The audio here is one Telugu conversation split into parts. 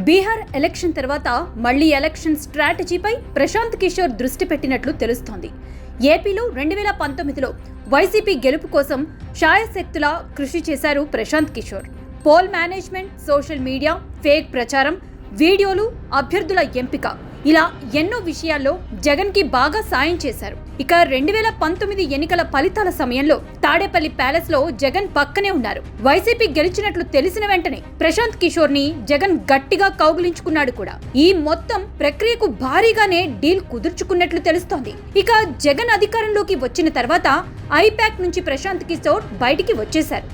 బీహార్ ఎలక్షన్ తర్వాత మళ్లీ ఎలక్షన్ స్ట్రాటజీపై ప్రశాంత్ కిషోర్ దృష్టి పెట్టినట్లు తెలుస్తోంది. ఏపీలో 2019లో వైసీపీ గెలుపు కోసం శాయశక్తులా కృషి చేశారు Prashant Kishor. Poll management, social media, fake ప్రచారం, వీడియోలు, అభ్యర్థుల ఎంపిక, ఇలా ఎన్నో విషయాల్లో జగన్ కి బాగా సాయం చేశారు. ఇక 2019 ఎన్నికల ఫలితాల సమయంలో తాడేపల్లి ప్యాలెస్ లో జగన్ పక్కనే ఉన్నారు. వైసీపీ గెలిచినట్లు తెలిసిన వెంటనే ప్రశాంత్ కిషోర్ ని జగన్ గట్టిగా కౌగిలించుకున్నాడు కూడా. ఈ మొత్తం ప్రక్రియకు భారీగానే డీల్ కుదుర్చుకున్నట్లు తెలుస్తోంది. ఇక జగన్ అధికారంలోకి వచ్చిన తర్వాత ఐపాక్ నుంచి ప్రశాంత్ కిషోర్ బయటికి వచ్చేశారు.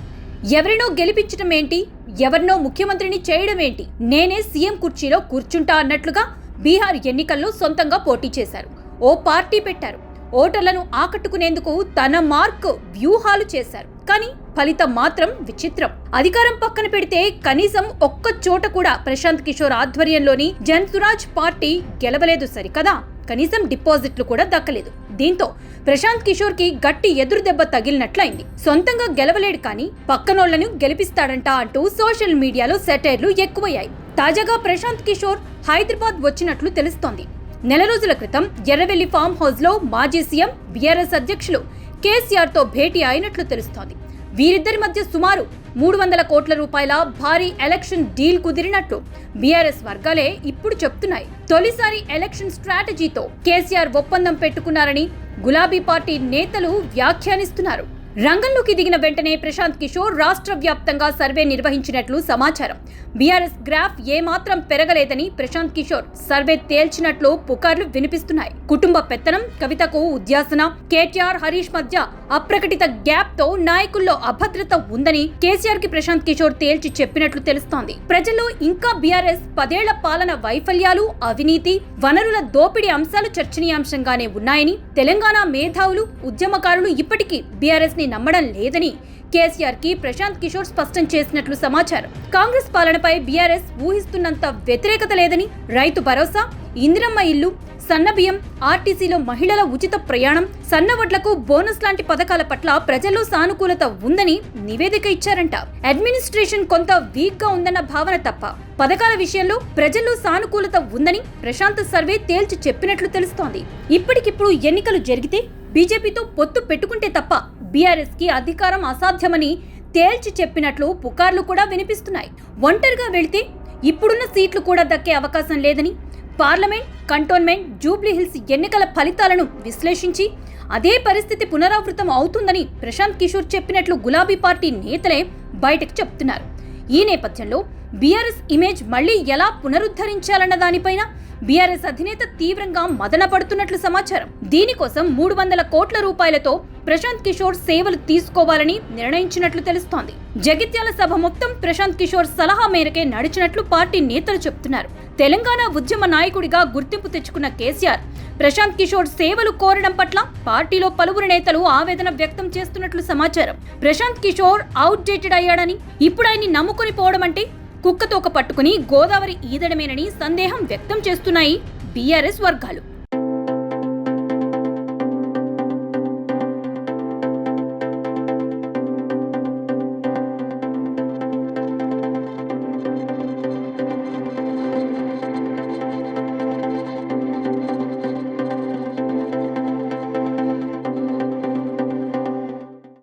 ఎవరినో గెలిపించడం ఏంటి, ఎవరినో ముఖ్యమంత్రిని చేయడం ఏంటి, నేనే సీఎం కుర్చీలో కూర్చుంటా అన్నట్లుగా బీహార్ ఎన్నికల్లో సొంతంగా పోటీ చేశారు. ఓ పార్టీ పెట్టారు. ఓటర్లను ఆకట్టుకునేందుకు తన మార్క్ వ్యూహాలు చేశారు. కానీ ఫలితం మాత్రం విచిత్రం. అధికారం పక్కన పెడితే కనీసం ఒక్క చోట కూడా ప్రశాంత్ కిషోర్ ఆధ్వర్యంలోని జన్ సురాజ్ పార్టీ గెలవలేదు సరికదా, కనీసం డిపాజిట్లు కూడా దక్కలేదు. దీంతో ప్రశాంత్ కిషోర్ కి గట్టి ఎదురు దెబ్బ తగిలినట్లయింది. సొంతంగా గెలవలేడు కానీ పక్కనోళ్లను గెలిపిస్తాడంట అంటూ సోషల్ మీడియాలో సెటైర్లు ఎక్కువయ్యాయి. తాజాగా ప్రశాంత్ కిషోర్ హైదరాబాద్ వచ్చినట్లు తెలుస్తోంది. నెల రోజుల క్రితం ఎర్రవెల్లి ఫామ్ హౌస్ లో మాజీ సీఎం బీఆర్ఎస్ అధ్యక్షులు కేసీఆర్ తో భేటీ అయినట్లు తెలుస్తోంది. వీరిద్దరి మధ్య సుమారు 300 కోట్ల రూపాయల భారీ ఎలక్షన్ డీల్ కుదిరినట్లు బీఆర్ఎస్ వర్గాలే ఇప్పుడు చెప్తున్నాయి. తొలిసారి ఎలక్షన్ స్ట్రాటజీతో కేసీఆర్ ఒప్పందం పెట్టుకున్నారని గులాబీ పార్టీ నేతలు వ్యాఖ్యానిస్తున్నారు. రంగంలోకి దిగిన వెంటనే ప్రశాంత్ కిషోర్ రాష్ట్ర వ్యాప్తంగా సర్వే నిర్వహించినట్లు సమాచారం. బీఆర్ఎస్ గ్రాఫ్ ఏమాత్రం పెరగలేదని ప్రశాంత్ కిషోర్ సర్వే తేల్చినట్లు పుకార్లు వినిపిస్తున్నాయి. కుటుంబ పెత్తనం, కవితకు ఉద్యాసన, కేటీఆర్, హరీష్ మధ్య అప్రకటిత గ్యాప్ తో నాయకుల్లో అభద్రత ఉందని కేసీఆర్ కి ప్రశాంత్ కిషోర్ తేల్చి చెప్పినట్లు తెలుస్తోంది. ప్రజల్లో ఇంకా బీఆర్ఎస్ 10 ఏళ్ల పాలన వైఫల్యాలు, అవినీతి, వనరుల దోపిడీ అంశాలు చర్చనీయాంశంగానే ఉన్నాయని, తెలంగాణ మేధావులు, ఉద్యమకారులు ఇప్పటికీ బీఆర్ఎస్ ని నమ్మడం లేదని కేసీఆర్ కి ప్రశాంత్ కిషోర్ స్పష్టం చేసినట్లు సమాచారం. కాంగ్రెస్ పాలనపై బీఆర్ఎస్ ఊహిస్తున్నంత వ్యతిరేకత లేదని, రైతు భరోసా, ఇందిరమ్మ ఇల్లు, సన్నబియ్యం, ఆర్టీసీలో మహిళల ఉచిత ప్రయాణం, సన్నవడ్లకు బోనస్ లాంటి పథకాల పట్ల ప్రజల్లో సానుకూలత ఉందని నివేదిక ఇచ్చారంట. అడ్మినిస్ట్రేషన్ కొంత వీక్ గా ఉందన్న భావన తప్ప పథకాల విషయంలో ప్రజల్లో సానుకూలత ఉందని ప్రశాంత్ సర్వే తేల్చి చెప్పినట్లు తెలుస్తోంది. ఇప్పటికిప్పుడు ఎన్నికలు జరిగితే బీజేపీతో పొత్తు పెట్టుకుంటే తప్ప బీఆర్ఎస్ కి అధికారం అసాధ్యమని తేల్చి చెప్పినట్లు పుకార్లు కూడా వినిపిస్తున్నాయి. ఒంటరిగా వెళితే ఇప్పుడున్న సీట్లు కూడా దక్కే అవకాశం లేదని, పార్లమెంట్, కంటోన్మెంట్, జూబ్లీహిల్స్ ఎన్నికల ఫలితాలను విశ్లేషించి అదే పరిస్థితి పునరావృతం అవుతుందని ప్రశాంత్ కిషోర్ చెప్పినట్లు గులాబీ పార్టీ నేతలే బయటకు చెప్తున్నారు. ఈ నేపథ్యంలో బీఆర్ఎస్ ఇమేజ్ మళ్లీ ఎలా పునరుద్ధరించాలన్న దానిపైన బీఆర్ఎస్ అధినేత తీవ్రంగా మదన పడుతున్నట్లు సమాచారం. దీనికోసం 300 కోట్ల రూపాయలతో ప్రశాంత్ కిషోర్ సేవలు తీసుకోవాలని నిర్ణయించినట్లు తెలుస్తోంది. జగిత్యాల సభ మొత్తం ప్రశాంత్ కిషోర్ సలహా మేరకే నడిచినట్లు పార్టీ నేతలు చెప్తున్నారు. తెలంగాణ ఉద్యమ నాయకుడిగా గుర్తింపు తెచ్చుకున్న కేసీఆర్ ప్రశాంత్ కిషోర్ సేవలు కోరడం పట్ల పార్టీలో పలువురు నేతలు ఆవేదన వ్యక్తం చేస్తున్నట్లు సమాచారం. ప్రశాంత్ కిషోర్ అవుట్ డేటెడ్ అయ్యాడని, ఇప్పుడు ఆయన్ని నమ్ముకుని పోవడం అంటే కుక్కతోక పట్టుకుని గోదావరి ఈదడమేనని సందేహం వ్యక్తం చేస్తున్నాయి బీఆర్ఎస్ వర్గాలు.